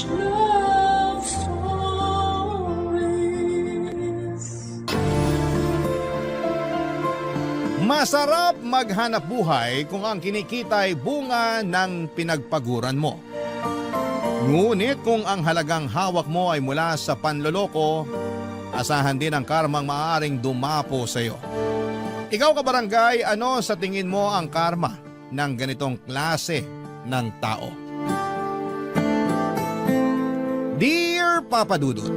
love stories. Masarap maghanap buhay kung ang kinikita ay bunga ng pinagpaguran mo. Ngunit kung ang halagang hawak mo ay mula sa panloloko, asahan din ang karmang maaaring dumapo sa iyo. Ikaw kabarangay, ano sa tingin mo ang karma ng ganitong klase ng tao? Dear Papa Dudut,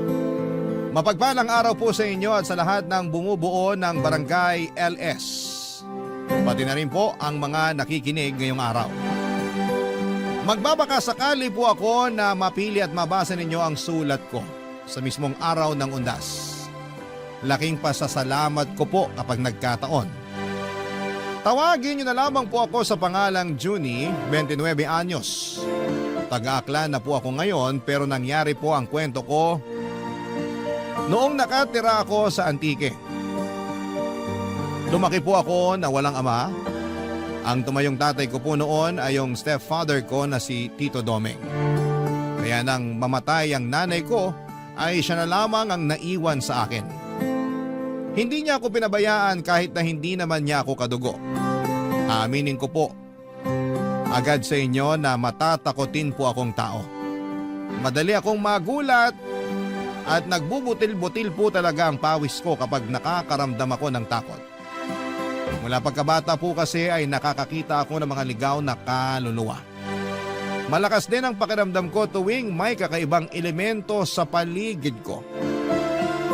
mapagpalang araw po sa inyo at sa lahat ng bumubuo ng Barangay LS. Pati na rin po ang mga nakikinig ngayong araw. Magbabaka sakali po ako na mapili at mabasa ninyo ang sulat ko sa mismong araw ng undas. Laking pasasalamat ko po kapag nagkataon. Tawagin niyo na lamang po ako sa pangalang Junie, 29 anyos. Taga-Aklan na po ako ngayon pero nangyari po ang kwento ko noong nakatira ako sa Antique. Lumaki po ako na walang ama. Ang tumayong tatay ko po noon ay yung stepfather ko na si Tito Domeng. Kaya nang mamatay ang nanay ko ay siya na lamang ang naiwan sa akin. Hindi niya ako pinabayaan kahit na hindi naman niya ako kadugo. Aaminin ko po agad sa inyo na matatakotin po akong tao. Madali akong magulat at nagbubutil-butil po talaga ang pawis ko kapag nakakaramdam ako ng takot. Mula pagkabata po kasi ay nakakakita ako ng mga ligaw na kaluluwa. Malakas din ang pakiramdam ko tuwing may kakaibang elemento sa paligid ko.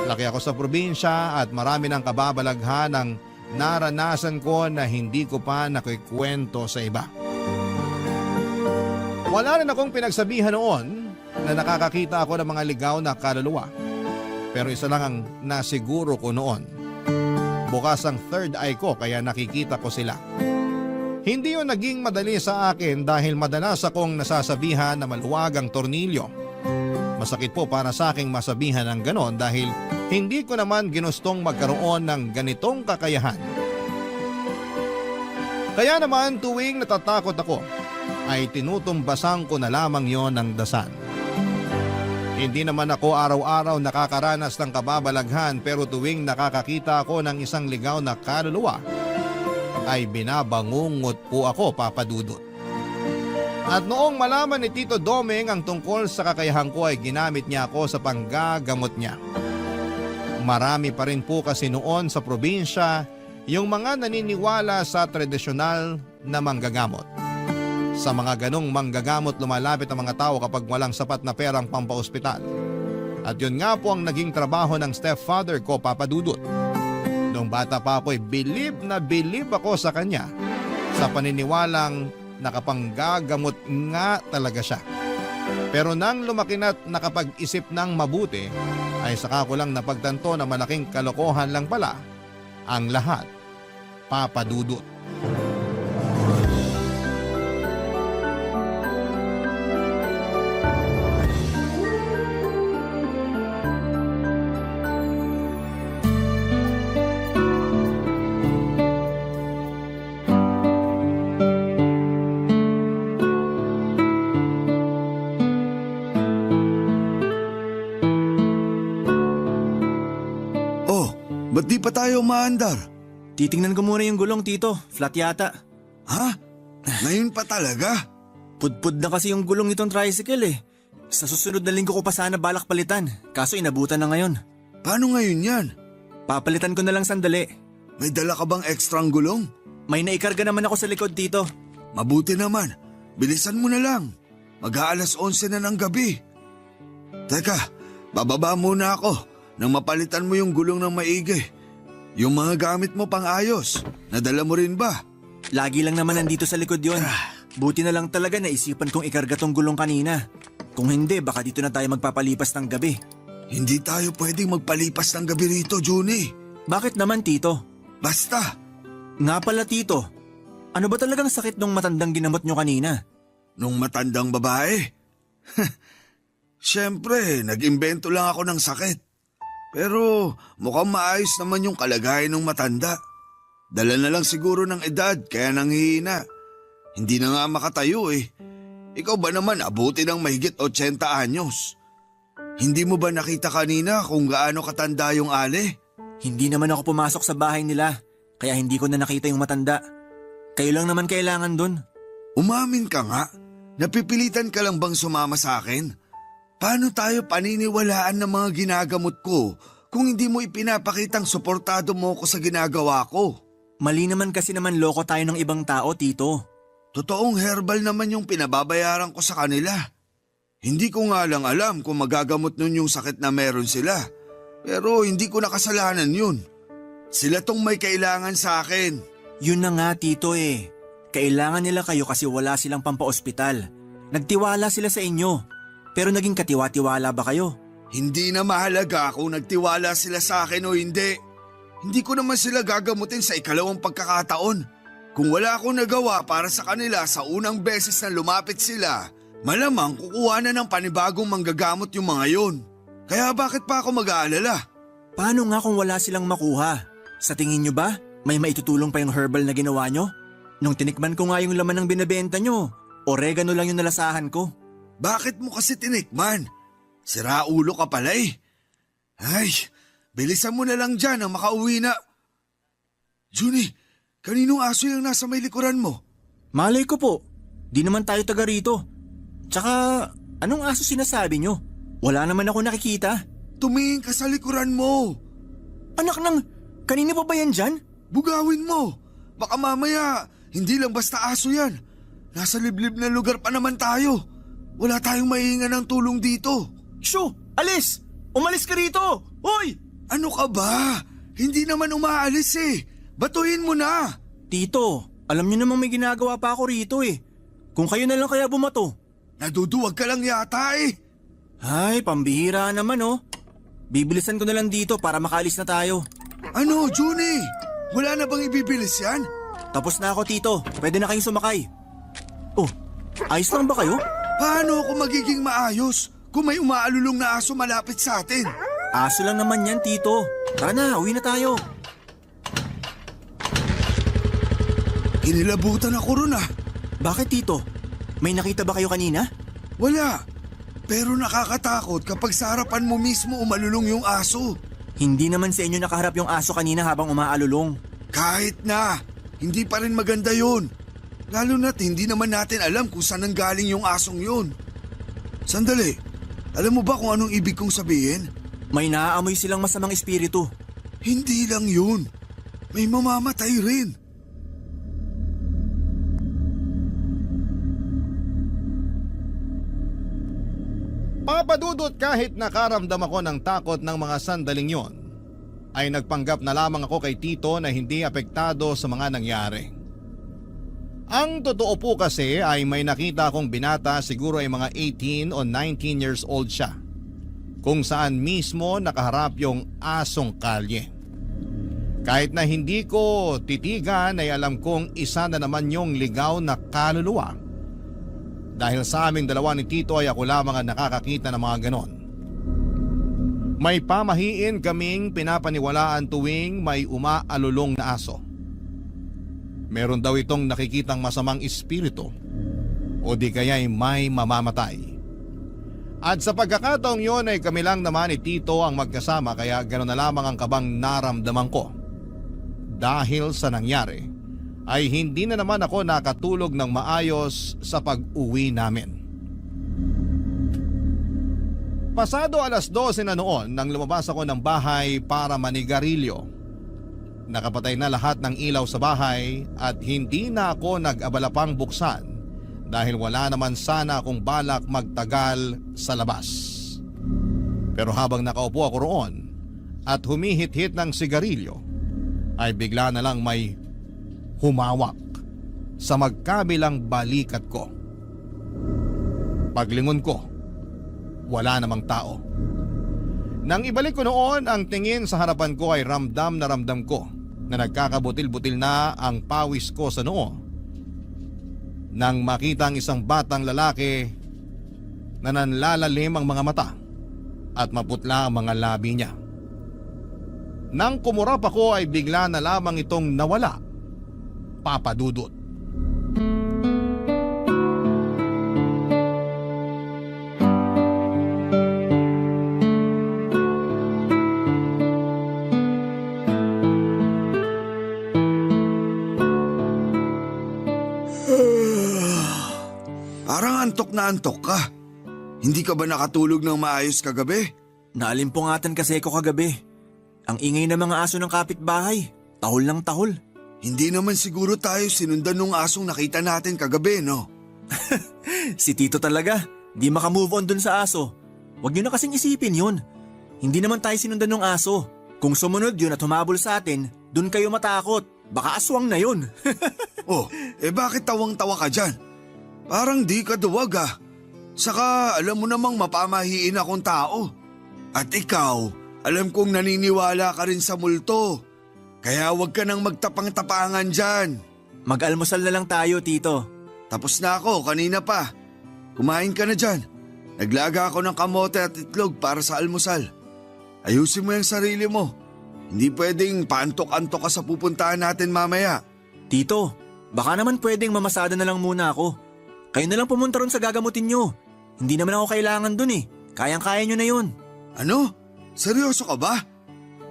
Laki ako sa probinsya at marami ng kababalaghan ang naranasan ko na hindi ko pa nakikwento sa iba. Wala rin akong pinagsabihan noon na nakakakita ako ng mga ligaw na kaluluwa. Pero isa lang ang nasiguro ko noon. Bukas ang third eye ko kaya nakikita ko sila. Hindi yun naging madali sa akin dahil madalas akong nasasabihan na maluwag ang tornilyo. Masakit po para sa aking masabihan ng ganon dahil hindi ko naman ginustong magkaroon ng ganitong kakayahan. Kaya naman tuwing natatakot ako ay tinutumbasan ko na lamang yon ng dasan. Hindi naman ako araw-araw nakakaranas ng kababalaghan pero tuwing nakakakita ako ng isang ligaw na kaluluwa ay binabangungot po ako, Papa Dudut. At noong malaman ni Tito Domeng ang tungkol sa kakayahan ko ay ginamit niya ako sa panggagamot niya. Marami pa rin po kasi noon sa probinsya yung mga naniniwala sa tradisyonal na manggagamot. Sa mga ganong manggagamot lumalapit ang mga tao kapag walang sapat na perang pampaospital. At yun nga po ang naging trabaho ng stepfather ko, Papa Dudut. Noong bata pa ako ay bilib na bilib ako sa kanya sa paniniwalang nakapanggagamot nga talaga siya. Pero nang lumaki na't nakapag-isip ng mabuti ay saka ko lang napagtanto na malaking kalokohan lang pala ang lahat, Papa Dudut. Ba't di pa tayo maandar? Titingnan ko muna yung gulong, Tito. Flat yata. Ha? Ngayon pa talaga? Pudpud na kasi yung gulong nitong tricycle eh. Sa susunod na linggo ko pa sana balak palitan. Kaso inabutan na ngayon. Paano ngayon yan? Papalitan ko na lang sandali. May dala ka bang ekstrang gulong? May naikarga naman ako sa likod, Tito. Mabuti naman. Bilisan mo na lang. Mag-aalas 11 na ng gabi. Teka, bababa muna ako nang mapalitan mo yung gulong ng maigi. Yung mga gamit mo pang ayos, nadala mo rin ba? Lagi lang naman nandito sa likod yon. Buti na lang talaga naisipan kong ikarga tong gulong kanina. Kung hindi, baka dito na tayo magpapalipas ng gabi. Hindi tayo pwedeng magpalipas ng gabi rito, Junie. Bakit naman, Tito? Basta. Nga pala, Tito. Ano ba talagang sakit nung matandang ginamot nyo kanina? Nung matandang babae? Siyempre, nag-imbento lang ako ng sakit. Pero mukhang maayos naman yung kalagayan ng matanda. Dala na lang siguro ng edad kaya nanghihina. Hindi na nga makatayo eh. Ikaw ba naman abuti ng mahigit 80 anyos? Hindi mo ba nakita kanina kung gaano katanda yung Ale? Hindi naman ako pumasok sa bahay nila, kaya hindi ko na nakita yung matanda. Kayo lang naman kailangan dun. Umamin ka nga. Napipilitan ka lang bang sumama sa akin? Paano tayo paniniwalaan ng mga ginagamot ko kung hindi mo ipinapakitang suportado mo ko sa ginagawa ko? Mali naman kasi naman loko tayo ng ibang tao, Tito. Totoong herbal naman yung pinababayaran ko sa kanila. Hindi ko nga lang alam kung magagamot nun yung sakit na meron sila. Pero hindi ko nakasalanan yun. Sila tong may kailangan sa akin. Yun na nga, Tito eh. Kailangan nila kayo kasi wala silang pampa-ospital. Nagtiwala sila sa inyo. Pero naging katiwa-tiwala ba kayo? Hindi na mahalaga kung nagtiwala sila sa akin o hindi. Hindi ko naman sila gagamutin sa ikalawang pagkakataon. Kung wala akong nagawa para sa kanila sa unang beses na lumapit sila, malamang kukuha na ng panibagong manggagamot yung mga yun. Kaya bakit pa ako mag-aalala? Paano nga kung wala silang makuha? Sa tingin nyo ba, may maitutulong pa yung herbal na ginawa nyo? Nung tinikman ko nga yung laman ng binibenta nyo, oregano lang yung nalasahan ko. Bakit mo kasi tinikman? Siraulo ka pala eh. Ay, bilisan mo na lang dyan ang makauwi na. Junie, kaninong aso yung nasa may likuran mo? Malay ko po, di naman tayo taga rito. Tsaka, anong aso sinasabi nyo? Wala naman ako nakikita. Tumingin ka sa likuran mo. Anak ng, kanina pa ba yan dyan? Bugawin mo. Baka mamaya, hindi lang basta aso yan. Nasa liblib na lugar pa naman tayo. Wala tayong maihingan ng tulong dito. Shoo! Alis! Umalis ka rito! Hoy! Ano ka ba? Hindi naman umaalis eh. Batuhin mo na. Tito, alam niyo namang may ginagawa pa ako rito eh. Kung kayo na lang kaya bumato. Naduduwag ka lang yata eh. Ay, pambihira naman oh. Bibilisan ko na lang dito para makaalis na tayo. Ano, Junie? Wala na bang ibibilis yan? Tapos na ako, Tito. Pwede na kayong sumakay. Oh, ayos lang ba kayo? Paano ako magiging maayos kung may umaalulong na aso malapit sa atin? Aso lang naman yan, Tito. Tara na, uwi na tayo. Inilabutan ako ron ah. Bakit, Tito? May nakita ba kayo kanina? Wala. Pero nakakatakot kapag sa harapan mo mismo umalulong yung aso. Hindi naman sa inyo nakaharap yung aso kanina habang umaalulong. Kahit na, hindi pa rin maganda yun. Lalo na't hindi naman natin alam kung saan nanggaling yung asong yun. Sandali, alam mo ba kung anong ibig kong sabihin? May naaamoy silang masamang espiritu. Hindi lang yun. May mamamatay rin. Papadudot kahit nakaramdam ako ng takot ng mga sandaling yon, ay nagpanggap na lamang ako kay Tito na hindi apektado sa mga nangyari. Ang totoo po kasi ay may nakita akong binata, siguro ay mga 18 o 19 years old siya, kung saan mismo nakaharap yung asong kalye. Kahit na hindi ko titigan ay alam kong isa na naman yung ligaw na kaluluwa. Dahil sa aming dalawa ni Tito ay ako lamang ang nakakakita ng mga ganon. May pamahiin kaming pinapaniwalaan tuwing may umaalulong na aso. Meron daw itong nakikitang masamang espiritu o di kaya'y may mamamatay. At sa pagkakataong yon ay kami lang naman ni Tito ang magkasama, kaya gano'n na lamang ang kabang naramdaman ko. Dahil sa nangyari ay hindi na naman ako nakatulog ng maayos sa pag-uwi namin. Pasado 12:00 na noon nang lumabas ako ng bahay para manigarilyo. Nakapatay na lahat ng ilaw sa bahay at hindi na ako nag-abala pang buksan dahil wala naman sana akong balak magtagal sa labas. Pero habang nakaupo ako roon at humihit-hit ng sigarilyo, ay bigla na lang may humawak sa magkabilang balikat ko. Paglingon ko, wala namang tao. Nang ibalik ko noon ang tingin sa harapan ko ay ramdam na ramdam ko na nagkakabutil-butil na ang pawis ko sa noo nang makita ang isang batang lalaki na nanlalalim ang mga mata at maputla ang mga labi niya. Nang kumurap ako ay bigla na lamang itong nawala, Papadudot. Parang antok na antok ka. Hindi ka ba nakatulog ng maayos kagabi? Naalimpungatan kasi ko kagabi. Ang ingay ng mga aso ng kapitbahay. Tahol ng tahol. Hindi naman siguro tayo sinundan nung asong nakita natin kagabi, no? Si Tito talaga. Di makamove on dun sa aso. Huwag niyo na kasing isipin yun. Hindi naman tayo sinundan ng aso. Kung sumunod yun at humabol sa atin, dun kayo matakot. Baka aswang na yun. Oh, bakit tawang-tawa ka dyan? Parang di ka duwag ah. Saka alam mo namang mapamahiin akong tao. At ikaw, alam kong naniniwala ka rin sa multo. Kaya huwag ka nang magtapang-tapangan dyan. Mag-almusal na lang tayo, Tito. Tapos na ako, kanina pa. Kumain ka na dyan. Naglaga ako ng kamote at itlog para sa almusal. Ayusin mo yung sarili mo. Hindi pwedeng paantok-antok ka sa pupuntahan natin mamaya. Tito, baka naman pwedeng mamasada na lang muna ako. Kayo na lang pumunta ron sa gagamutin nyo. Hindi naman ako kailangan dun eh. Kayang-kaya nyo na yun. Ano? Seryoso ka ba?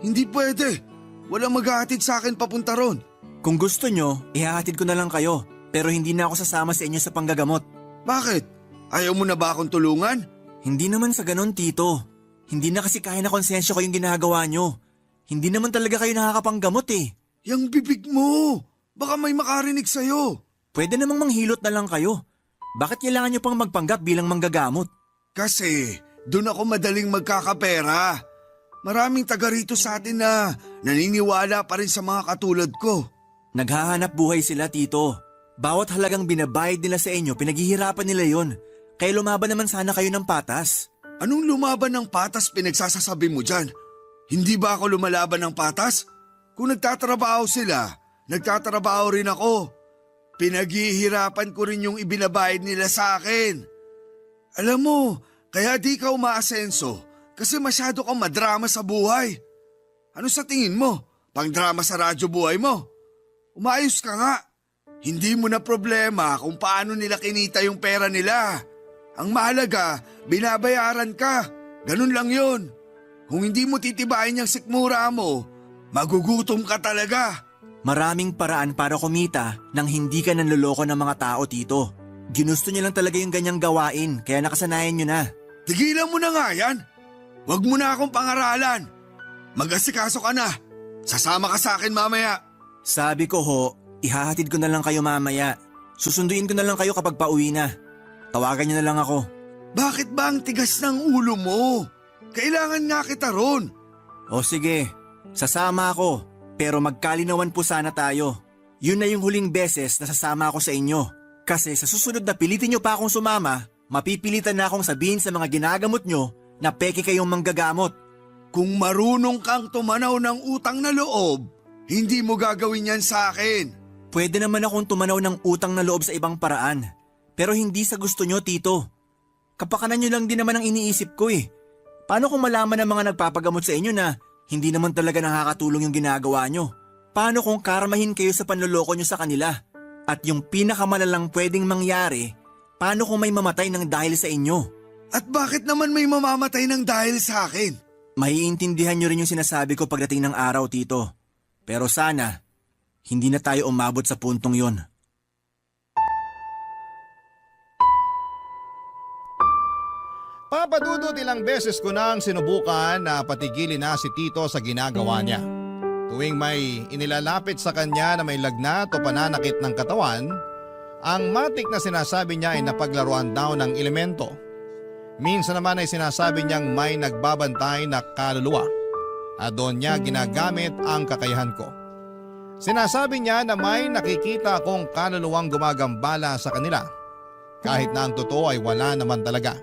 Hindi pwede. Walang maghahatid sa akin papunta ron. Kung gusto nyo, ihahatid ko na lang kayo. Pero hindi na ako sasama sa inyo sa panggagamot. Bakit? Ayaw mo na ba akong tulungan? Hindi naman sa ganon, Tito. Hindi na kasi kaya na konsensya ko yung ginagawa nyo. Hindi naman talaga kayo nakakapanggamot eh. Yang bibig mo! Baka may makarinig sa'yo. Pwede namang manghilot na lang kayo. Bakit kailangan nyo pang magpanggap bilang manggagamot? Kasi doon ako madaling magkakapera. Maraming taga rito sa atin na naniniwala pa rin sa mga katulad ko. Naghahanap buhay sila, Tito. Bawat halagang binabayad nila sa inyo, pinaghihirapan nila yon. Kaya lumaban naman sana kayo ng patas. Anong lumaban ng patas pinagsasasabi mo dyan? Hindi ba ako lumalaban ng patas? Kung nagtatrabaho sila, nagtatrabaho rin ako. Pinaghihirapan ko rin yung ibinabayad nila sa akin. Alam mo, kaya di ka umaasenso kasi masyado kang madrama sa buhay. Ano sa tingin mo? Pang-drama sa radyo buhay mo? Umayos ka nga. Hindi mo na problema kung paano nila kinita yung pera nila. Ang mahalaga, binabayaran ka. Ganun lang yun. Kung hindi mo titibayin yung sikmura mo, magugutom ka talaga. Maraming paraan para kumita nang hindi ka nanloloko ng mga tao, Tito. Ginusto niya lang talaga yung ganyang gawain, kaya nakasanayan niyo na. Tigilan mo na nga yan. Huwag mo na akong pangaralan. Mag-asikaso ka na. Sasama ka sa akin mamaya. Sabi ko ho, ihahatid ko na lang kayo mamaya. Susunduin ko na lang kayo kapag pauwi na. Tawagan niyo na lang ako. Bakit ba ang tigas ng ulo mo? Kailangan nga kita ron. O sige, sasama ako. Pero magkalinawan po sana tayo. Yun na yung huling beses na sasama ako sa inyo. Kasi sa susunod na pilitin nyo pa akong sumama, mapipilitan na akong sabihin sa mga ginagamot nyo na peke kayong manggagamot. Kung marunong kang tumanaw ng utang na loob, hindi mo gagawin yan sa akin. Pwede naman akong tumanaw ng utang na loob sa ibang paraan. Pero hindi sa gusto nyo, Tito. Kapakanan nyo lang din naman ang iniisip ko eh. Paano kung malaman ng mga nagpapagamot sa inyo na hindi naman talaga nakakatulong yung ginagawa nyo? Paano kung karmahin kayo sa panloloko nyo sa kanila? At yung pinakamalalang pwedeng mangyari, paano kung may mamatay ng dahil sa inyo? At bakit naman may mamamatay ng dahil sa akin? Maiintindihan nyo rin yung sinasabi ko pagdating ng araw, Tito. Pero sana, hindi na tayo umabot sa puntong yon. Papadudot ilang beses ko nang sinubukan na patigilin na si Tito sa ginagawa niya. Tuwing may inilalapit sa kanya na may lagnat o pananakit ng katawan, ang matik na sinasabi niya ay napaglaruan daw ng elemento. Minsan naman ay sinasabi niyang may nagbabantay na kaluluwa at doon niya ginagamit ang kakayahan ko. Sinasabi niya na may nakikita akong kaluluwang gumagambala sa kanila kahit na ang totoo ay wala naman talaga.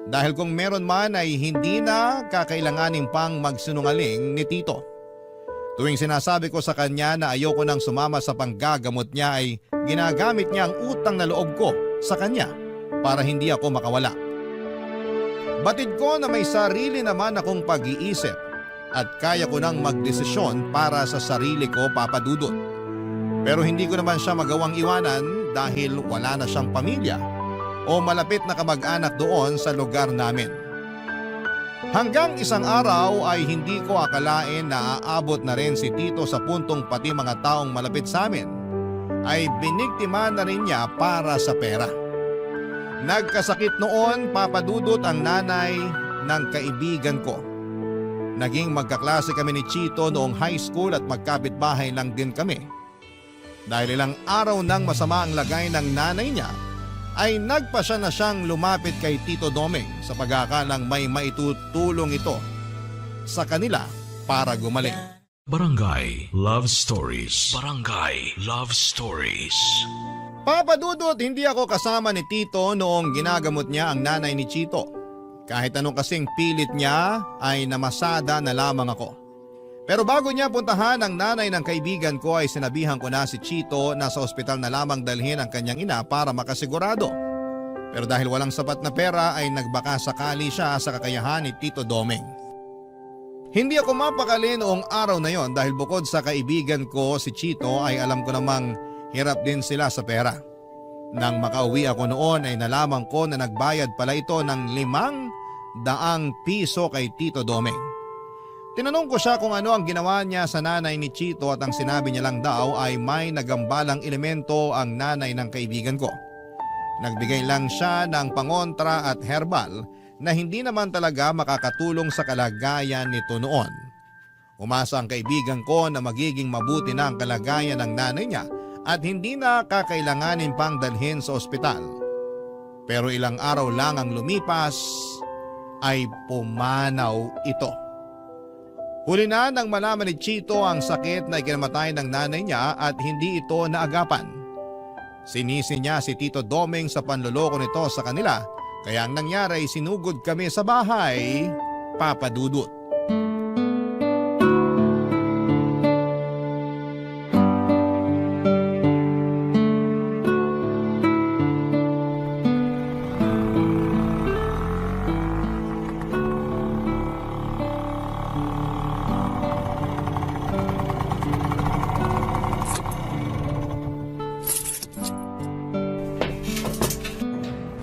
Dahil kung meron man ay hindi na kakailanganin pang magsinungaling ni Tito. Tuwing sinasabi ko sa kanya na ayoko nang sumama sa panggagamot niya ay ginagamit niya ang utang na loob ko sa kanya para hindi ako makawala. Batid ko na may sarili naman akong pag-iisip at kaya ko nang magdesisyon para sa sarili ko, Papadudot. Pero hindi ko naman siya magawang iwanan dahil wala na siyang pamilya o malapit na kamag-anak doon sa lugar namin. Hanggang isang araw ay hindi ko akalain na aabot na rin si Tito sa puntong pati mga taong malapit sa amin ay biniktima na rin niya para sa pera. Nagkasakit noon, Papa Dudut, ang nanay ng kaibigan ko. Naging magkaklase kami ni Chito noong high school at magkapitbahay lang din kami. Dahil ilang araw nang masama ang lagay ng nanay niya, ay nagpasya na siyang lumapit kay Tito Domeng sa pag-aakalang may maitutulong ito sa kanila para gumaling. Barangay Love Stories. Barangay Love Stories. Papa Dudut, hindi ako kasama ni Tito noong ginagamot niya ang nanay ni Chito. Kahit anong kasing pilit niya ay namasada na lamang ako. Pero bago niya puntahan ang nanay ng kaibigan ko ay sinabihan ko na si Chito na sa ospital na lamang dalhin ang kanyang ina para makasigurado. Pero dahil walang sapat na pera ay nagbaka sakali siya sa kakayahan ni Tito Domeng. Hindi ako mapakali noong araw na yon dahil bukod sa kaibigan ko si Chito ay alam ko namang hirap din sila sa pera. Nang makauwi ako noon ay nalaman ko na nagbayad pala ito ng 500 piso kay Tito Domeng. Tinanong ko siya kung ano ang ginawa niya sa nanay ni Chito at ang sinabi niya lang daw ay may nagambalang elemento ang nanay ng kaibigan ko. Nagbigay lang siya ng pangontra at herbal na hindi naman talaga makakatulong sa kalagayan nito noon. Umasa ang kaibigan ko na magiging mabuti na ang kalagayan ng nanay niya at hindi na kakailanganin pang dalhin sa ospital. Pero ilang araw lang ang lumipas ay pumanaw ito. Huli na nang malaman ni Chito ang sakit na ikinamatay ng nanay niya at hindi ito naagapan. Sinisi niya si Tito Domeng sa panloloko nito sa kanila, kaya ang nangyari ay sinugod kami sa bahay, Papa Dudut.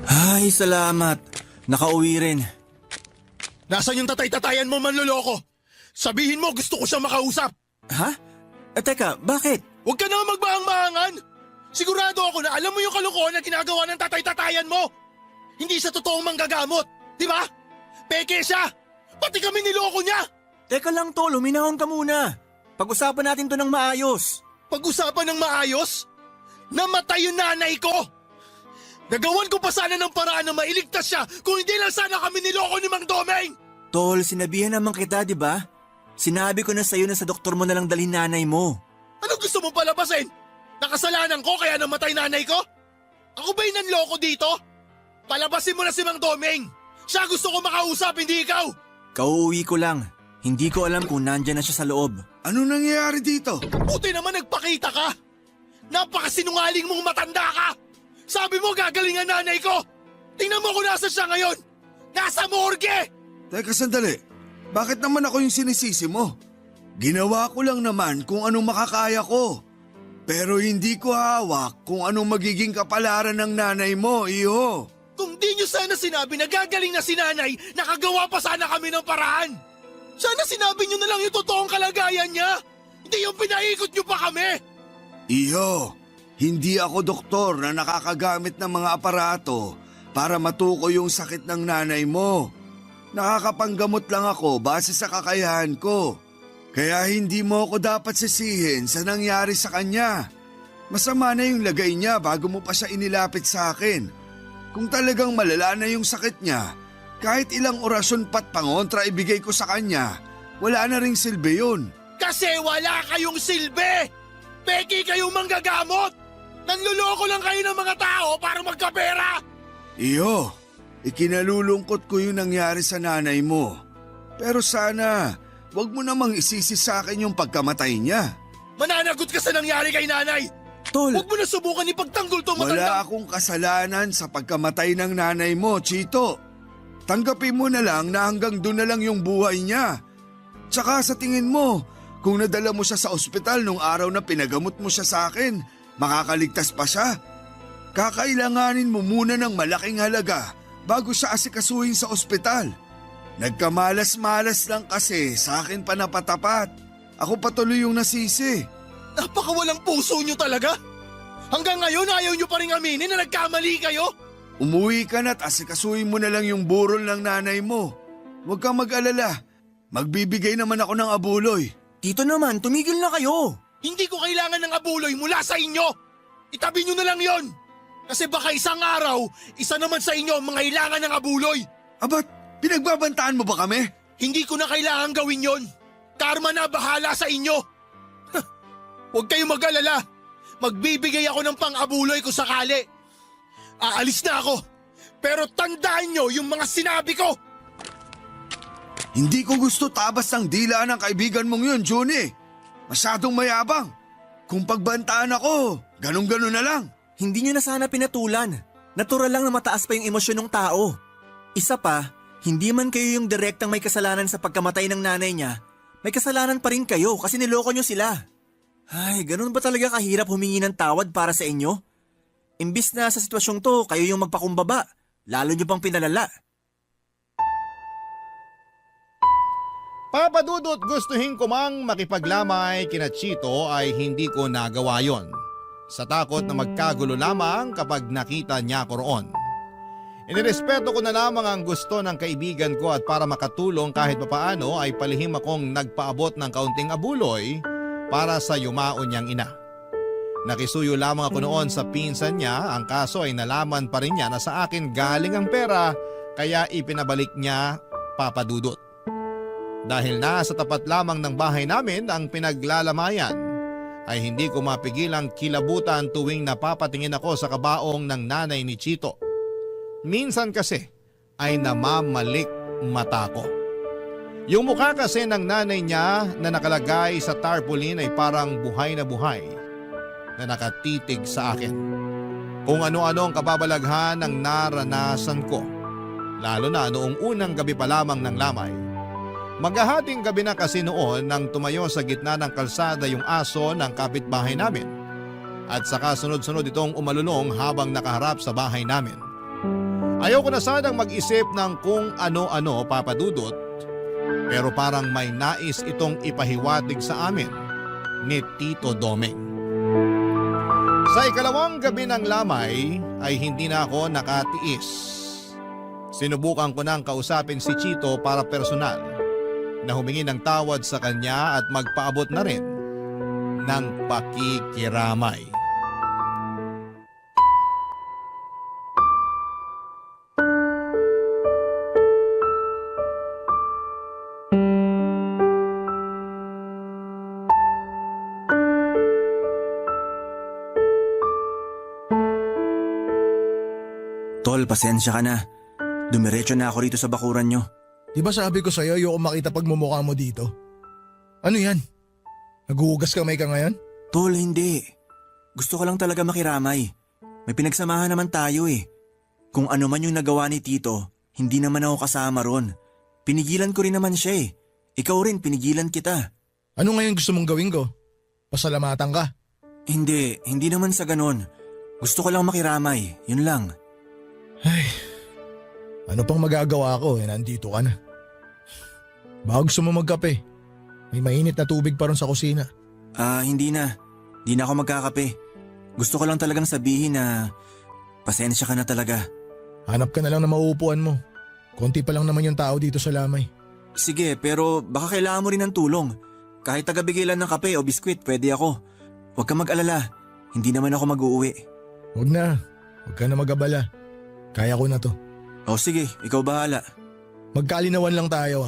Ay, salamat. Nakauwi rin. Nasaan yung tatay-tatayan mo, manloloko? Sabihin mo, gusto ko siyang makausap. Ha? Teka, bakit? Huwag ka na magmaang-maangan. Sigurado ako na alam mo yung kalokohan na ginagawa ng tatay-tatayan mo. Hindi sa totoong manggagamot, di ba? Peke siya. Pati kami niloko niya. Teka lang, Tol. Huminahon ka muna. Pag-usapan natin to ng maayos. Pag-usapan ng maayos? Namatay yung nanay ko. Nagawan ko pa sana ng paraan na mailigtas siya kung hindi lang sana kami niloko ni Mang Domeng. Tol, sinabihan naman kita, di ba? Sinabi ko na sa'yo na sa doktor mo na lang dalhin nanay mo. Ano gusto mo palabasin? Nakasalanan ko kaya namatay nanay ko? Ako ba yung nanloko dito? Palabasin mo na si Mang Domeng. Siya gusto ko makausap, hindi ikaw. Kauuwi ko lang. Hindi ko alam kung nandyan na siya sa loob. Ano nangyayari dito? Buti naman nagpakita ka. Napakasinungaling mong matanda ka. Sabi mo gagaling ang nanay ko. Tingnan mo kung nasa siya ngayon. Nasa morgue. Teka sandali, bakit naman ako yung sinisisi mo? Ginawa ko lang naman kung anong makakaya ko. Pero hindi ko hawak kung anong magiging kapalaran ng nanay mo, iho. Kung di nyo sana sinabi na gagaling na si nanay, nakagawa pa sana kami ng paraan. Sana sinabi nyo na lang yung totoong kalagayan niya. Hindi yung pinaikot nyo pa kami. Iho, hindi ako doktor na nakakagamit ng mga aparato para matukoy yung sakit ng nanay mo. Nakakapanggamot lang ako base sa kakayahan ko. Kaya hindi mo ako dapat sisihin sa nangyari sa kanya. Masama na yung lagay niya bago mo pa siya inilapit sa akin. Kung talagang malala na yung sakit niya, kahit ilang orasyon pat pangontra ibigay ko sa kanya, wala na ring silbi yun. Kasi wala kayong silbi. Peki kayong manggagamot. Nanluloko lang kayo ng mga tao para magkapera. Iyo, ikinalulungkot ko yung nangyari sa nanay mo. Pero sana, wag mo namang isisi sa akin yung pagkamatay niya. Mananagot ka sa nangyari kay nanay. Tol, Huwag mo na subukan ipagtanggol to Wala matanda. akong kasalanan sa pagkamatay ng nanay mo, Chito. Tanggapin mo na lang na hanggang doon na lang yung buhay niya. Tsaka sa tingin mo, kung nadala mo siya sa ospital nung araw na pinagamot mo siya sa akin, makakaligtas pa siya? Kakailanganin mo muna ng malaking halaga bago siya asikasuhin sa ospital. Nagkamalas-malas lang kasi sa akin pa napatapat. Ako patuloy yung nasisi. Napakawalang puso nyo talaga. Hanggang ngayon ayaw nyo pa rin aminin na nagkamali kayo. Umuwi ka na't asikasuhin mo na lang yung burol ng nanay mo. Huwag kang mag-alala. Magbibigay naman ako ng abuloy. Tito naman, tumigil na kayo. Hindi ko kailangan ng abuloy mula sa inyo. Itabi nyo na lang yon. Kasi baka isang araw, isa naman sa inyo ang mangailangan ng abuloy. Abat, pinagbabantaan mo ba kami? Hindi ko na kailangan gawin yon. Karma na bahala sa inyo. Huwag kayong mag-alala. Magbibigay ako ng pang-abuloy kung sakali. Aalis na ako. Pero tandaan nyo yung mga sinabi ko. Hindi ko gusto tabas ng dila ng kaibigan mong yun, Johnny. Masyadong mayabang. Kung pagbantaan ako, ganun-ganun na lang. Hindi nyo na sana pinatulan. Natural lang na mataas pa yung emosyon ng tao. Isa pa, hindi man kayo yung direktang may kasalanan sa pagkamatay ng nanay niya, may kasalanan pa rin kayo kasi niloko nyo sila. Ay, ganun ba talaga kahirap humingi ng tawad para sa inyo? Imbis na sa sitwasyong to, kayo yung magpakumbaba. Lalo nyo pang pinalala. Papadudot gustuhin ko mang makipaglamay kina Chito ay hindi ko nagawa yon. Sa takot na magkagulo lamang kapag nakita niya ko roon. Inirespeto ko na lamang ang gusto ng kaibigan ko at para makatulong kahit papaano ay palihim akong nagpaabot ng kaunting abuloy para sa yumao niyang ina. Nakisuyo lamang ako noon sa pinsan niya, ang kaso ay nalaman pa rin niya na sa akin galing ang pera kaya ipinabalik niya Papadudot. Dahil nasa tapat lamang ng bahay namin ang pinaglalamayan, ay hindi ko mapigilang kilabutan tuwing napapatingin ako sa kabaong ng nanay ni Chito. Minsan kasi ay namamalik mata ko. Yung mukha kasi ng nanay niya na nakalagay sa tarpaulin ay parang buhay na nakatitig sa akin. Kung ano-ano ang kababalaghan ng naranasan ko, lalo na noong unang gabi pa lamang ng lamay. Maghahating gabi na kasi noon nang tumayo sa gitna ng kalsada yung aso ng kapitbahay namin. At saka sunod-sunod itong umalulong habang nakaharap sa bahay namin. Ayaw ko na sanang mag-isip ng kung ano-ano, Papadudot, pero parang may nais itong ipahiwatig sa amin ni Tito Domeng. Sa ikalawang gabi ng lamay ay hindi na ako nakatiis. Sinubukan ko nang kausapin si Chito para personal na humingi ng tawad sa kanya at magpaabot na rin ng pakikiramay. Tol, pasensya ka na. Dumiretso na ako rito sa bakuran nyo. Di ba sabi ko sa'yo ayoko makita pagmumukha mo dito? Ano yan? Naguhugas kamay ka ngayon? Tol, hindi. Gusto ko lang talaga makiramay. May pinagsamahan naman tayo eh. Kung ano man yung nagawa ni Tito, hindi naman ako kasama ron. Pinigilan ko rin naman siya eh. Ikaw rin, pinigilan kita. Ano ngayon gusto mong gawin ko? Pasalamatan ka? Hindi naman sa ganon. Gusto ko lang makiramay, yun lang. Ay, ano pang magagawa ko nandito ka na. Baka gusto mo magkape. May mainit na tubig pa ron sa kusina. Hindi na. Di na ako magkakape. Gusto ko lang talagang sabihin na pasensya ka na talaga. Hanap ka na lang na mauupuan mo. Konti pa lang naman yung tao dito sa lamay. Sige, pero baka kailangan mo rin ng tulong. Kahit tagabigay lang ng kape o biskwit, pwede ako. Huwag ka mag-alala. Hindi naman ako mag-uuwi. Huwag na. Huwag ka na mag-abala. Kaya ko na to. O sige, ikaw bahala. Magkalinawan lang tayo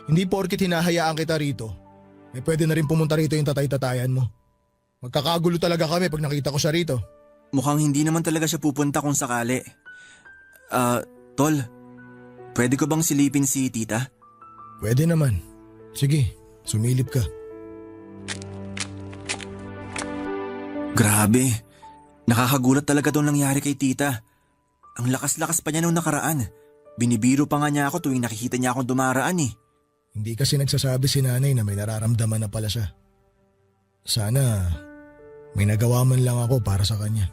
Hindi porkit hinahayaan kita rito, pwede na rin pumunta rito yung tatay-tatayan mo. Magkakagulo talaga kami pag nakita ko siya rito. Mukhang hindi naman talaga siya pupunta kung sakali. Tol, pwede ko bang silipin si tita? Pwede naman. Sige, sumilip ka. Grabe, nakakagulat talaga itong nangyari kay tita. Ang lakas-lakas pa niya nung nakaraan. Binibiro pa nga niya ako tuwing nakikita niya akong dumaraan eh. Hindi kasi nagsasabi si nanay na may nararamdaman na pala siya. Sana may nagawa man lang ako para sa kanya.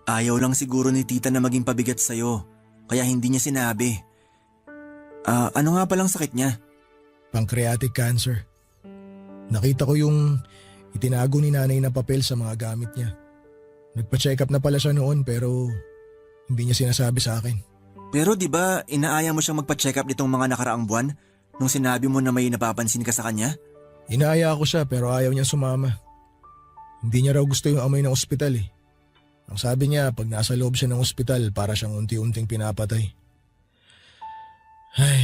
Ayaw lang siguro ni tita na maging pabigat sa'yo, kaya hindi niya sinabi. Ano nga palang sakit niya? Pancreatic cancer. Nakita ko yung itinago ni nanay na papel sa mga gamit niya. Nagpa-check up na pala siya noon pero Hindi niya sinasabi sa akin. Pero di ba inaaya mo siyang magpa-check up nitong mga nakaraang buwan nung sinabi mo na may napapansin ka sa kanya? Inaaya ko siya pero ayaw niya sumama. Hindi niya raw gusto yung amoy ng ospital eh. Ang sabi niya pag nasa loob siya ng ospital para siyang unti-unting pinapatay. Ay,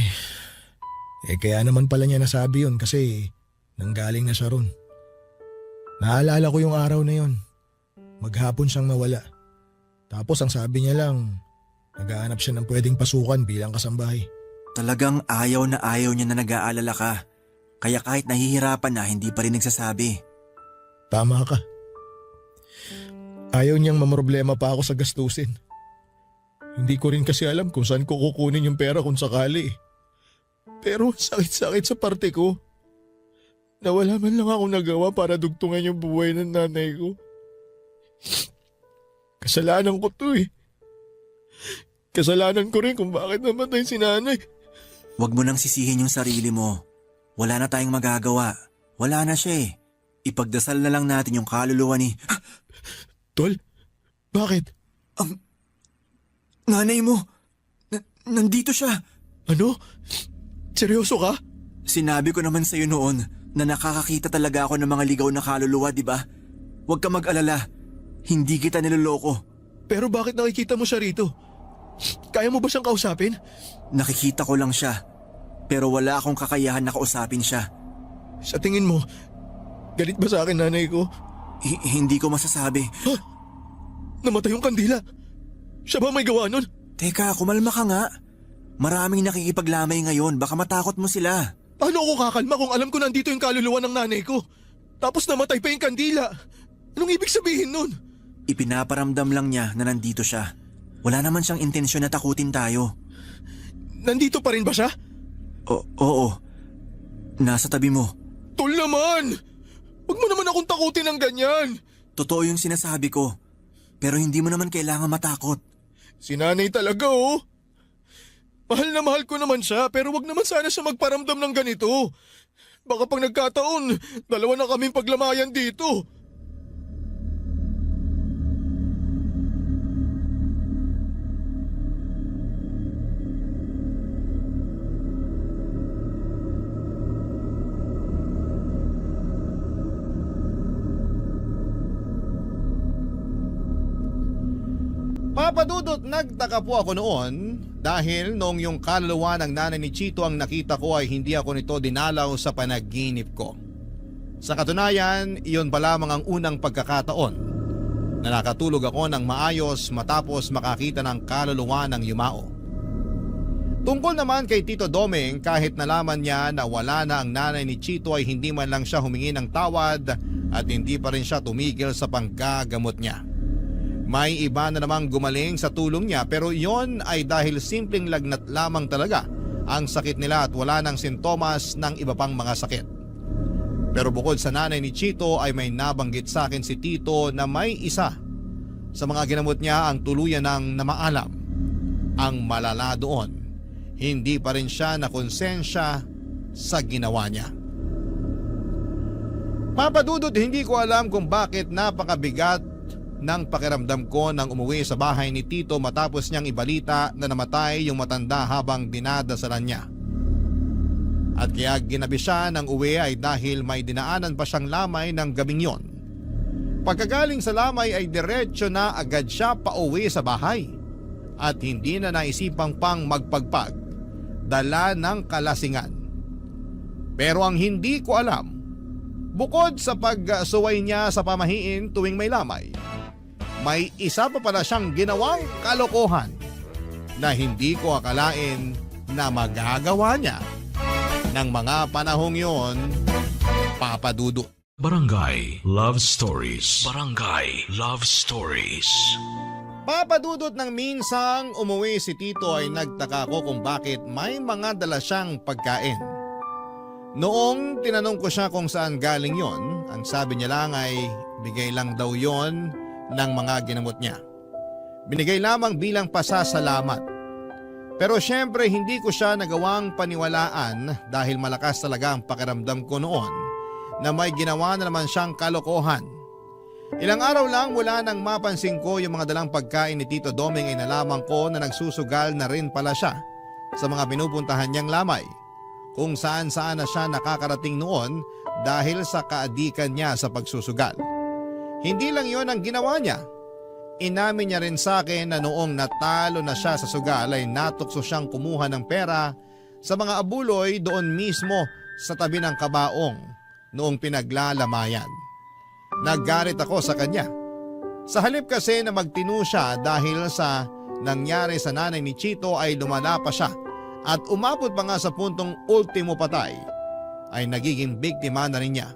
kaya naman pala niya nasabi yun kasi nanggaling na siya ron. Naalala ko yung araw na yun. Maghapon siyang nawala. Tapos ang sabi niya lang, naghahanap siya ng pwedeng pasukan bilang kasambahay. Talagang ayaw niya na nag-aalala ka. Kaya kahit nahihirapan na hindi pa rin nagsasabi. Tama ka. Ayaw niyang mamroblema pa ako sa gastusin. Hindi ko rin kasi alam kung saan ko kukunin yung pera kung sakali. Pero sakit-sakit sa parte ko. Nawala man lang ako nagawa para dugtungan yung buhay ng nanay ko. Kasalanan ko to eh. Kasalanan ko rin kung bakit namatay si nanay. Huwag mo nang sisihin yung sarili mo. Wala na tayong magagawa. Wala na siya eh. Ipagdasal na lang natin yung kaluluwa ni... Tol, bakit? Nanay mo! Nandito siya! Ano? Seryoso ka? Sinabi ko naman sa'yo noon na nakakakita talaga ako ng mga ligaw na kaluluwa, di ba? Huwag ka mag-alala. Hindi kita niloloko. Pero bakit nakikita mo siya rito? Kaya mo ba siyang kausapin? Nakikita ko lang siya. Pero wala akong kakayahan na kausapin siya. Sa tingin mo, galit ba sa akin nanay ko? Hindi ko masasabi. Ha? Namatay yung kandila. Siya ba may gawa nun? Teka, kumalma ka nga. Maraming nakikipaglamay ngayon. Baka matakot mo sila. Paano ako kakalma kung alam ko nandito yung kaluluwa ng nanay ko? Tapos namatay pa yung kandila. Anong ibig sabihin nun? Ipinaparamdam lang niya na nandito siya. Wala naman siyang intensyon na takutin tayo. Nandito pa rin ba siya? Oo. Nasa tabi mo. Tol naman! Huwag mo naman akong takutin ng ganyan. Totoo yung sinasabi ko. Pero hindi mo naman kailangan matakot. Si nanay talaga oh. Mahal na mahal ko naman siya pero wag naman sana siya magparamdam ng ganito. Baka pag nagkataon, dalawa na kaming paglamayan dito. Papadudot, nagtaka po ako noon dahil noong yung kaluluwa ng nanay ni Chito ang nakita ko ay hindi ako nito dinalaw sa panaginip ko. Sa katunayan, iyon pa lamang ang unang pagkakataon na nakatulog ako ng maayos matapos makakita ng kaluluwa ng yumao. Tungkol naman kay Tito Doming, kahit nalaman niya na wala na ang nanay ni Chito ay hindi man lang siya humingi ng tawad at hindi pa rin siya tumigil sa panggagamot niya. May iba na namang gumaling sa tulong niya pero yon ay dahil simpleng lagnat lamang talaga ang sakit nila at wala ng sintomas ng iba pang mga sakit. Pero bukod sa nanay ni Chito ay may nabanggit sa akin si Tito na may isa sa mga ginamot niya ang tuluyan ng namaalam. Ang malala doon, hindi pa rin siya nakonsensya sa ginawa niya. Papadudot, hindi ko alam kung bakit napakabigat ng pakiramdam ko nang umuwi sa bahay ni Tito matapos niyang ibalita na namatay yung matanda habang dinadasalan niya. At kaya ginabi siya ng uwi ay dahil may dinaanan pa siyang lamay ng gabing yon. Pagkagaling sa lamay ay diretso na agad siya pauwi sa bahay at hindi na naisipang pang magpagpag, dala ng kalasingan. Pero ang hindi ko alam, bukod sa pagsuway niya sa pamahiin tuwing may lamay, may isa pa pala siyang ginawang kalokohan na hindi ko akalain na magagawa niya ng mga panahong yon, Papadudot. Barangay Love Stories. Barangay Love Stories. Papadudot, ng minsang umuwi si Tito ay nagtaka ko kung bakit may mga dala siyang pagkain. Noong tinanong ko siya kung saan galing yon, ang sabi niya lang ay bigay lang daw yon ng mga ginamot niya. Binigay lamang bilang pasasalamat. Pero syempre hindi ko siya nagawang paniwalaan dahil malakas talaga ang pakiramdam ko noon na may ginawa na naman siyang kalokohan. Ilang araw lang mula nang mapansin ko yung mga dalang pagkain ni Tito Doming ay nalaman ko na nagsusugal na rin pala siya sa mga pinupuntahan niyang lamay, kung saan na siya nakakarating noon dahil sa kaadikan niya sa pagsusugal. Hindi lang yon ang ginawa niya. Inamin niya rin sa akin na noong natalo na siya sa sugal ay natukso siyang kumuha ng pera sa mga abuloy doon mismo sa tabi ng kabaong noong pinaglalamayan. Naggalit ako sa kanya. Sa halip kasi na magtinu siya dahil sa nangyari sa nanay ni Chito ay lumala pa siya at umabot pa nga sa puntong ultimo patay, ay nagiging biktima na rin niya.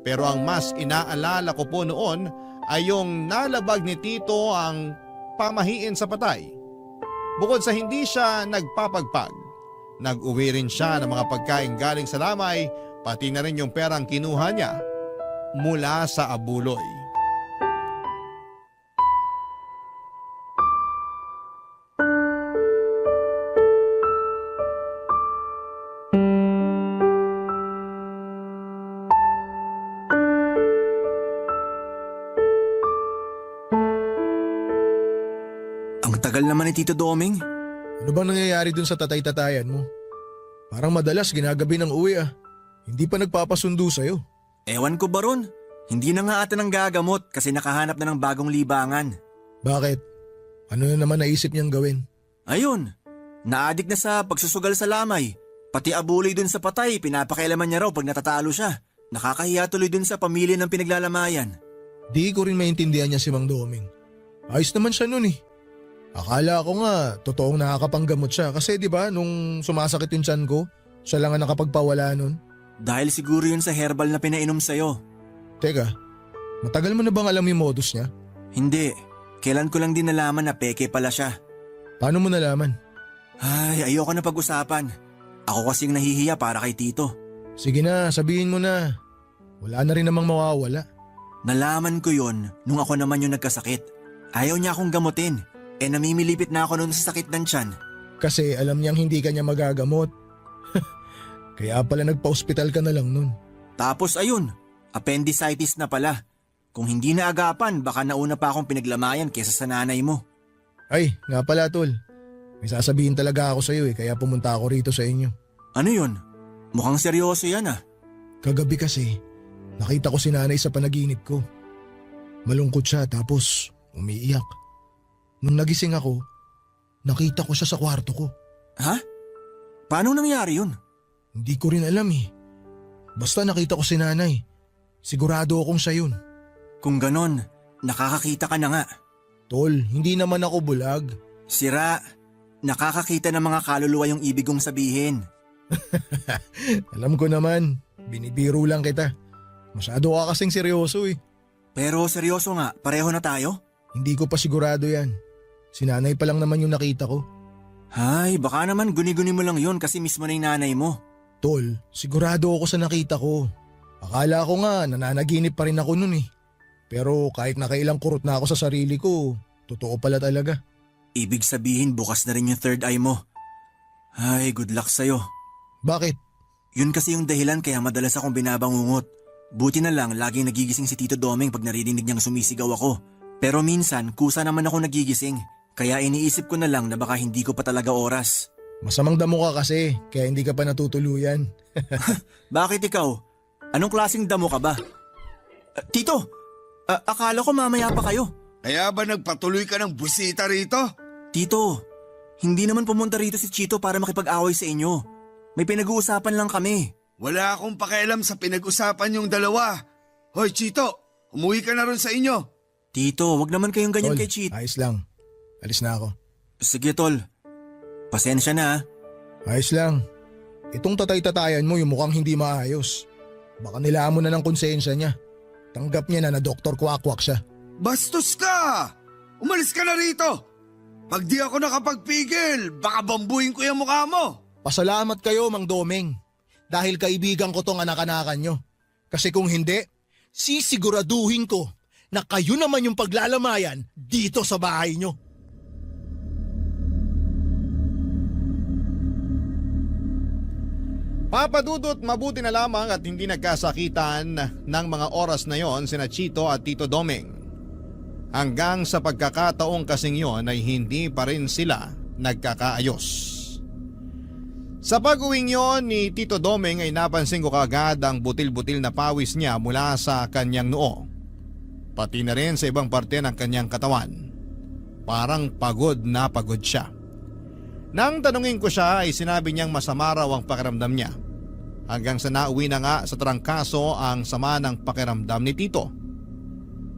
Pero ang mas inaalala ko po noon ay yung nalabag ni Tito ang pamahiin sa patay. Bukod sa hindi siya nagpapagpag, nag-uwi rin siya ng mga pagkain galing sa lamay, pati na rin yung perang kinuha niya mula sa abuloy. Ang tagal naman ni Tito Doming. Ano bang nangyayari dun sa tatay-tatayan mo? Parang madalas ginagabi ng uwi ah. Hindi pa nagpapasundo sa'yo. Ewan ko ba ron? Hindi na nga ata nang gagamot kasi nakahanap na ng bagong libangan. Bakit? Ano na naman naisip niyang gawin? Ayun, naadik na sa pagsusugal sa lamay. Pati abuloy dun sa patay, pinapakailaman niya raw pag natatalo siya. Nakakahiya tuloy dun sa pamilya ng pinaglalamayan. Di ko rin maintindihan niya si Mang Doming. Ayos naman siya nun eh. Akala ko nga, totoong nakakapanggamot siya kasi di ba nung sumasakit yung tiyan ko, siya lang ang nakapagpawala nun. Dahil siguro yun sa herbal na pinainom sa'yo. Teka, matagal mo na bang alam yung modus niya? Hindi, kailan ko lang din nalaman na peke pala siya. Paano mo nalaman? Ay, ayoko na pag-usapan. Ako kasing nahihiya para kay Tito. Sige na, sabihin mo na. Wala na rin namang mawawala. Nalaman ko yon nung ako naman yung nagkasakit. Ayaw niya akong gamutin. Namimilipit na ako noon sa sakit ng tiyan. Kasi alam niyang hindi ka niya magagamot. Kaya pala nagpa-hospital ka na lang nun. Tapos ayun, appendicitis na pala. Kung hindi na agapan, baka nauna pa akong pinaglamayan kesa sa nanay mo. Ay, nga pala tol. May sasabihin talaga ako sa'yo kaya pumunta ako rito sa inyo. Ano yun? Mukhang seryoso yan ah. Kagabi kasi, nakita ko si nanay sa panaginip ko. Malungkot siya tapos umiiyak. Nung nagising ako, nakita ko siya sa kwarto ko. Ha? Paano nangyari yun? Hindi ko rin alam eh. Basta nakita ko si nanay. Sigurado akong siya yun. Kung ganon, nakakakita ka na nga. Tol, hindi naman ako bulag. Sira, nakakakita ng mga kaluluwa yung ibig kong sabihin. Alam ko naman, binibiro lang kita. Masyado ka kasing seryoso eh. Pero seryoso nga, pareho na tayo? Hindi ko pa sigurado yan. Si nanay pa lang naman yung nakita ko. Ay, baka naman guni-guni mo lang yun kasi mismo na yung nanay mo. Tol, sigurado ako sa nakita ko. Akala ko nga nananaginip pa rin ako nun eh. Pero kahit nakailang kurot na ako sa sarili ko, totoo pala talaga. Ibig sabihin bukas na rin yung third eye mo. Ay, good luck sa'yo. Bakit? Yun kasi yung dahilan kaya madalas akong binabangungot. Buti na lang laging nagigising si Tito Doming pag naririnig niyang sumisigaw ako. Pero minsan kusa naman ako nagigising. Kaya iniisip ko na lang na baka hindi ko pa talaga oras. Masamang damo ka kasi, kaya hindi ka pa natutuluyan. Bakit ikaw? Anong klaseng damo ka ba? Tito, akala ko mamaya pa kayo. Kaya ba nagpatuloy ka ng busita rito? Tito, hindi naman pumunta rito si Chito para makipag-away sa inyo. May pinag-uusapan lang kami. Wala akong pakialam sa pinag-usapan yung dalawa. Hoy Chito, umuwi ka na ron sa inyo. Tito, wag naman kayong ganyan Tol, kay Chito. ayos lang. Alis na ako. Sige tol, pasensya na. Ayos lang. Itong tatay-tatayan mo yung mukhang hindi maayos. Baka nilaan mo na ng konsensya niya. Tanggap niya na Dr. Kwakwak siya. Bastos ka! Umalis ka na rito! Pag di ako nakapagpigil, baka bambuhin ko yung mukha mo! Pasalamat kayo, Mang Doming. Dahil kaibigan ko tong anak-anakan nyo. Kasi kung hindi, sisiguraduhin ko na kayo naman yung paglalamayan dito sa bahay nyo. Papadudot, mabuti na lamang at hindi nagkasakitan ng mga oras na yon sina Chito at Tito Doming. Hanggang sa pagkakataong kasing yon ay hindi pa rin sila nagkakaayos. Sa pag-uwing yon ni Tito Doming ay napansin ko kaagad ang butil-butil na pawis niya mula sa kanyang noo. Pati na rin sa ibang parte ng kanyang katawan. Parang pagod na pagod siya. Nang tanungin ko siya ay sinabi niyang masama raw ang pakiramdam niya. Hanggang sa nauwi na nga sa trangkaso ang sama ng pakiramdam ni Tito.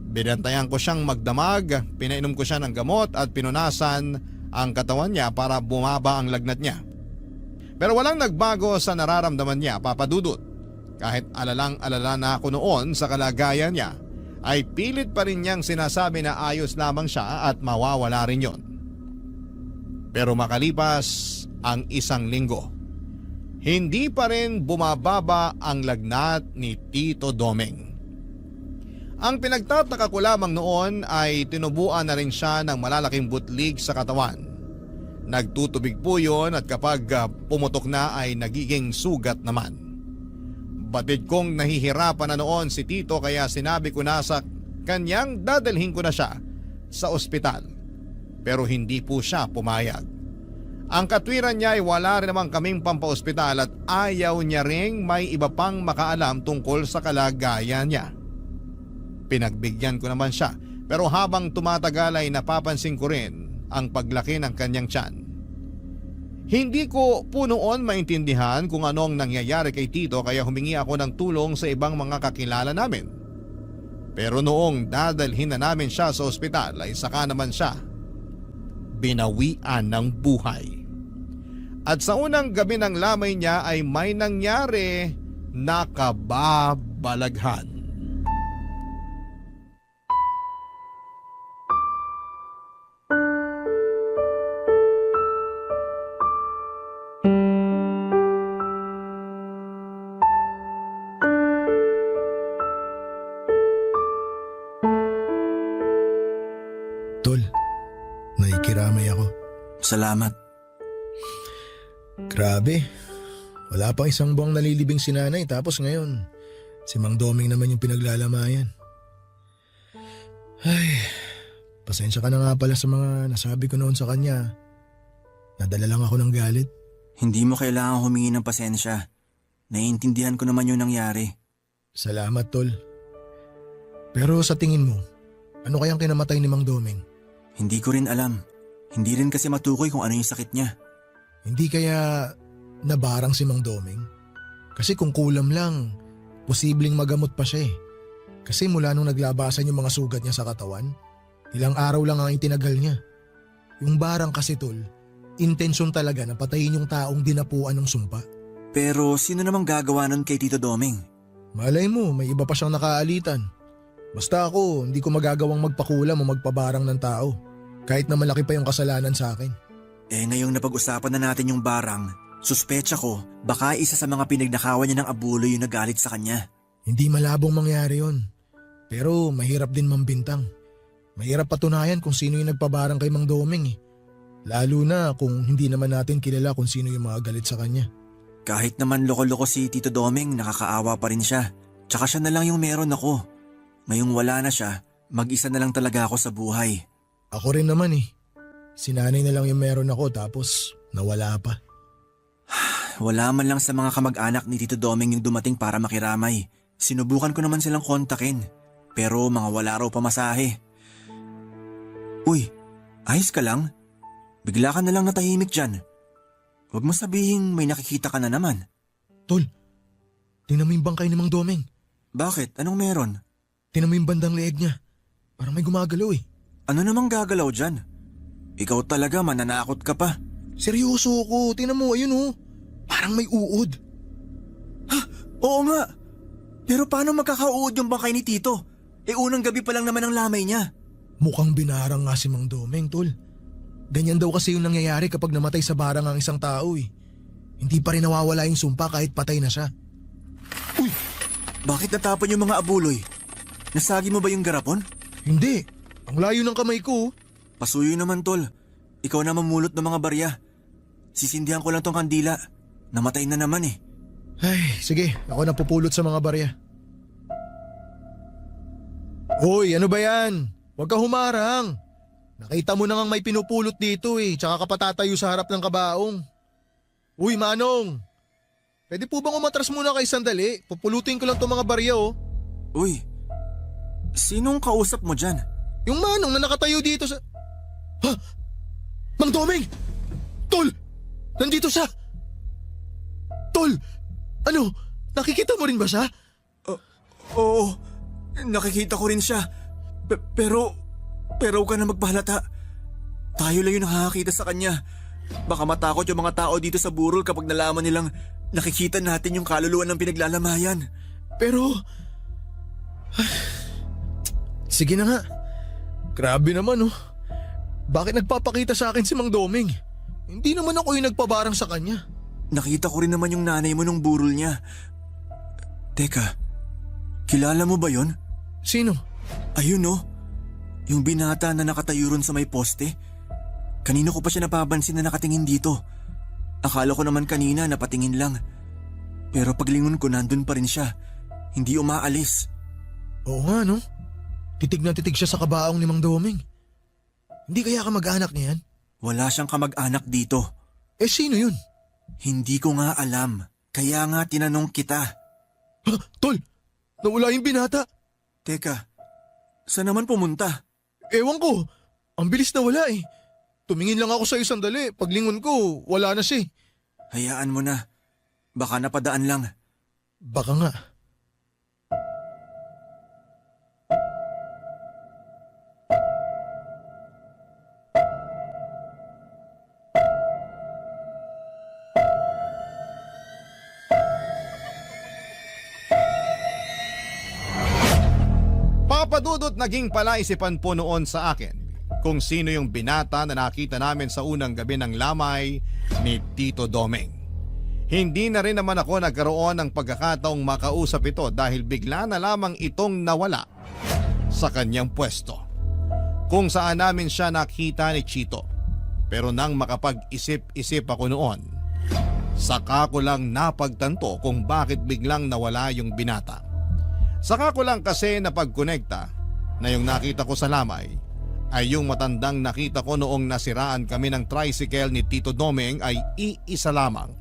Binantayan ko siyang magdamag, pinainom ko siya ng gamot at pinunasan ang katawan niya para bumaba ang lagnat niya. Pero walang nagbago sa nararamdaman niya, Papa Dudut. Kahit alalang-alala na ako noon sa kalagayan niya, ay pilit pa rin niyang sinasabi na ayos lamang siya at mawawala rin yon. Pero makalipas ang 1 linggo, hindi pa rin bumababa ang lagnat ni Tito Doming. Ang pinagtataka ko lamang noon ay tinubuan na rin siya ng malalaking butlig sa katawan. Nagtutubig po yun at kapag pumutok na ay nagiging sugat naman. Batid kong nahihirapan na noon si Tito kaya sinabi ko na sa kanyang dadalhin ko na siya sa ospital. Pero hindi po siya pumayag. Ang katwiran niya ay wala rin naman kaming pampaospital at ayaw niya ring may iba pang makaalam tungkol sa kalagayan niya. Pinagbigyan ko naman siya pero habang tumatagal ay napapansin ko rin ang paglaki ng kanyang tiyan. Hindi ko po noon maintindihan kung ano ang nangyayari kay Tito kaya humingi ako ng tulong sa ibang mga kakilala namin. Pero noong dadalhin na namin siya sa ospital ay saka naman siya binawian ng buhay. At sa unang gabi ng lamay niya ay may nangyari na kababalaghan. Tol, naikiramay ako. Salamat. Grabe, wala pang 1 buwang nalilibing si nanay tapos ngayon, si Mang Doming naman yung pinaglalamayan. Ay, pasensya ka na nga pala sa mga nasabi ko noon sa kanya. Nadala lang ako ng galit. Hindi mo kailangan humingi ng pasensya. Naiintindihan ko naman yung nangyari. Salamat, Tol. Pero sa tingin mo, ano kayang kinamatay ni Mang Doming? Hindi ko rin alam. Hindi rin kasi matukoy kung ano yung sakit niya. Hindi kaya nabarang si Mang Doming? Kasi kung kulam lang, posibleng magamot pa siya eh. Kasi mula nung naglabasan yung mga sugat niya sa katawan, ilang araw lang ang itinagal niya. Yung barang kasi, Tol, intensyon talaga na patayin yung taong dinapuan ng sumpa. Pero sino namang gagawa nun kay Tito Doming? Malay mo, may iba pa siyang nakaalitan. Basta ako, hindi ko magagawang magpakulam o magpabarang ng tao. Kahit na malaki pa yung kasalanan sa akin. Ngayong napag-usapan na natin yung barang, suspecha ko baka isa sa mga pinagnakawan niya ng abuloy yung nagalit sa kanya. Hindi malabong mangyari yon. Pero mahirap din mambintang. Mahirap patunayan kung sino yung nagpabarang kay Mang Doming eh. Lalo na kung hindi naman natin kilala kung sino yung mga galit sa kanya. Kahit naman loko-loko si Tito Doming, nakakaawa pa rin siya. Tsaka siya na lang yung meron ako. Ngayong wala na siya, mag-isa na lang talaga ako sa buhay. Ako rin naman eh. Si nanay na lang yung meron ako tapos nawala pa. Wala man lang sa mga kamag-anak ni Tito Doming yung dumating para makiramay. Sinubukan ko naman silang kontakin. Pero mga wala raw pamasahe. Uy, ayos ka lang? Bigla ka na lang natahimik dyan. Huwag mo sabihin may nakikita ka na naman. Tol, tingnan mo yung bangkay ni Mang Doming. Bakit? Anong meron? Tingnan mo yung bandang leeg niya. Parang may gumagalaw eh. Ano namang gagalaw dyan? Ikaw talaga, mananakot ka pa. Seryoso ko, tingnan mo, ayun oh. Parang may uod. Ha? Oo nga. Pero paano magkakauod yung bangkay ni Tito? Unang gabi pa lang naman ang lamay niya. Mukhang binarang nga si Mang Doming, Tol. Ganyan daw kasi yung nangyayari kapag namatay sa barang ang isang tao eh. Hindi pa rin nawawala yung sumpa kahit patay na siya. Uy! Bakit natapon yung mga abuloy? Nasagi mo ba yung garapon? Hindi. Ang layo ng kamay ko. Pasuyo naman, Tol. Ikaw na mamulot ng mga barya. Sisindihan ko lang tong kandila. Namatay na naman eh. Ay, sige. Ako na pupulot sa mga barya. Hoy, ano ba yan? Huwag ka humarang. Nakita mo na ngang may pinupulot dito tsaka ka patatayo sa harap ng kabaong. Uy, Manong! Pwede po bang umatras muna kay sandali? Pupulutin ko lang itong mga barya Uy, sinong kausap mo dyan? Yung Manong na nakatayo dito sa... Ha? Mang Doming! Tol! Nandito siya! Tol! Ano? Nakikita mo rin ba siya? Oo, nakikita ko rin siya. Pero huwag ka na magpahalata. Tayo lang yung nakakakita sa kanya. Baka matakot yung mga tao dito sa burol kapag nalaman nilang nakikita natin yung kaluluwa ng pinaglalamayan. Pero... Sige na nga. Grabe naman Bakit nagpapakita sa akin si Mang Doming? Hindi naman ako yung nagpabarang sa kanya. Nakita ko rin naman yung nanay mo nung burol niya. Teka, kilala mo ba yon? Sino? Ayun yung binata na nakatayo ron sa may poste. Kanino ko pa siya napapansin na nakatingin dito. Akala ko naman kanina napatingin lang. Pero paglingon ko nandun pa rin siya. Hindi umaalis. Oo nga Titig na titig siya sa kabaong ni Mang Doming. Hindi kaya kamag-anak niya yan? Wala siyang kamag-anak dito. Sino yun? Hindi ko nga alam. Kaya nga tinanong kita. Ha? Tol! Nawala yung binata. Teka, saan naman pumunta? Ewan ko. Ang bilis na wala Tumingin lang ako sa isang sandali. Paglingon ko, wala na siya Hayaan mo na. Baka napadaan lang. Baka nga. Papadudot naging palaisipan po noon sa akin kung sino yung binata na nakita namin sa unang gabi ng lamay ni Tito Doming. Hindi na rin naman ako nagkaroon ng pagkakataong makausap ito dahil bigla na lamang itong nawala sa kanyang pwesto. Kung saan namin siya nakita ni Chito. Pero nang makapag-isip-isip ako noon, saka ko lang napagtanto kung bakit biglang nawala yung binata. Saka ko lang kasi napagkonekta na yung nakita ko sa lamay ay yung matandang nakita ko noong nasiraan kami ng tricycle ni Tito Doming ay iisa lamang.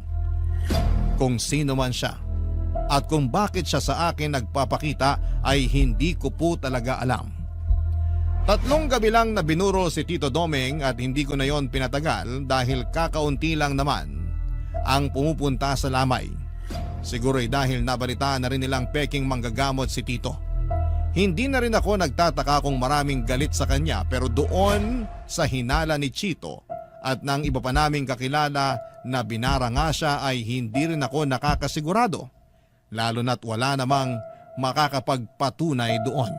Kung sino man siya at kung bakit siya sa akin nagpapakita ay hindi ko po talaga alam. 3 gabi lang na binuro si Tito Doming at hindi ko na yon pinatagal dahil kakaunti lang naman ang pumupunta sa lamay. Siguro dahil nabalitaan na rin nilang peking manggagamot si Tito. Hindi na rin ako nagtataka kung maraming galit sa kanya pero doon sa hinala ni Chito at ng iba pa naming kakilala na binara nga siya ay hindi rin ako nakakasigurado. Lalo na't wala namang makakapagpatunay doon.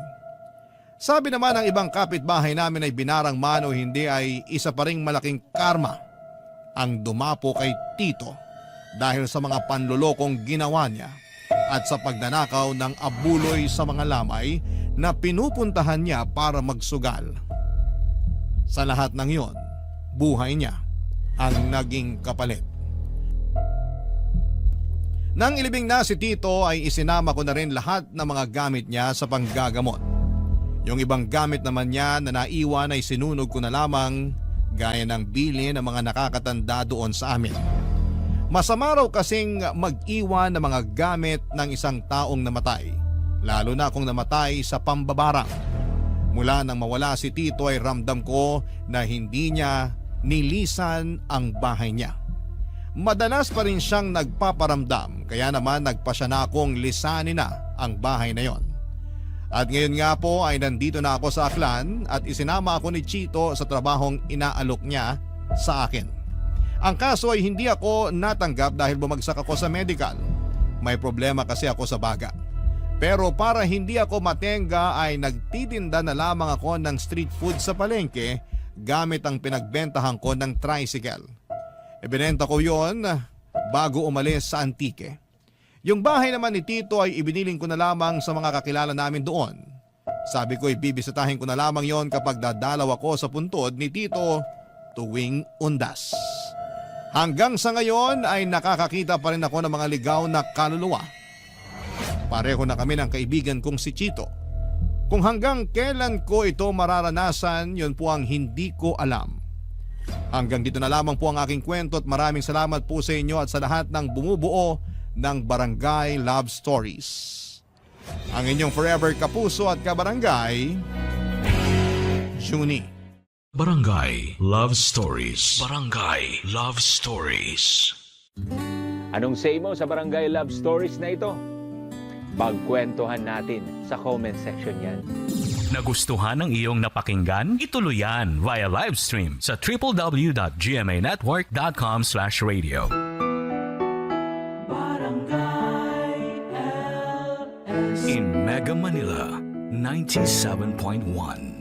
Sabi naman ng ibang kapitbahay namin ay binarang man o hindi ay isa pa ring malaking karma ang dumapo kay Tito dahil sa mga panlulokong ginawa niya at sa pagnanakaw ng abuloy sa mga lamay na pinupuntahan niya para magsugal. Sa lahat ng iyon, buhay niya ang naging kapalit. Nang ilibing na si Tito ay isinama ko na rin lahat ng mga gamit niya sa panggagamot. Yung ibang gamit naman niya na naiwan ay sinunog ko na lamang gaya ng bili ng mga nakakatanda doon sa amin. Masama raw kasing mag-iwan ng mga gamit ng isang taong namatay, lalo na kung namatay sa pambabarang. Mula nang mawala si Tito ay ramdam ko na hindi niya nilisan ang bahay niya. Madalas pa rin siyang nagpaparamdam kaya naman nagpasya na akong lisanin na ang bahay na yon. At ngayon nga po ay nandito na ako sa Aklan at isinama ako ni Chito sa trabahong inaalok niya sa akin. Ang kaso ay hindi ako natanggap dahil bumagsak ako sa medical. May problema kasi ako sa baga. Pero para hindi ako matenga ay nagtitinda na lamang ako ng street food sa palengke gamit ang pinagbentahan ko ng tricycle. Ibinenta ko yon bago umalis sa Antique. Yung bahay naman ni Tito ay ibiniling ko na lamang sa mga kakilala namin doon. Sabi ko ay bibisitahin ko na lamang yon kapag dadalaw ako sa puntod ni Tito tuwing Undas. Hanggang sa ngayon ay nakakakita pa rin ako ng mga ligaw na kaluluwa. Pareho na kami ng kaibigan kong si Chito. Kung hanggang kailan ko ito mararanasan, yun po ang hindi ko alam. Hanggang dito na lamang po ang aking kwento at maraming salamat po sa inyo at sa lahat ng bumubuo ng Barangay Love Stories. Ang inyong forever kapuso at kabarangay, Juni. Barangay Love Stories. Barangay Love Stories. Anong say mo sa Barangay Love Stories na ito? Pagkwentuhan natin sa comment section yan. Nagustuhan ng iyong napakinggan? Ituloy yan via live stream sa www.gmanetwork.com/radio. In Mega Manila, 97.1.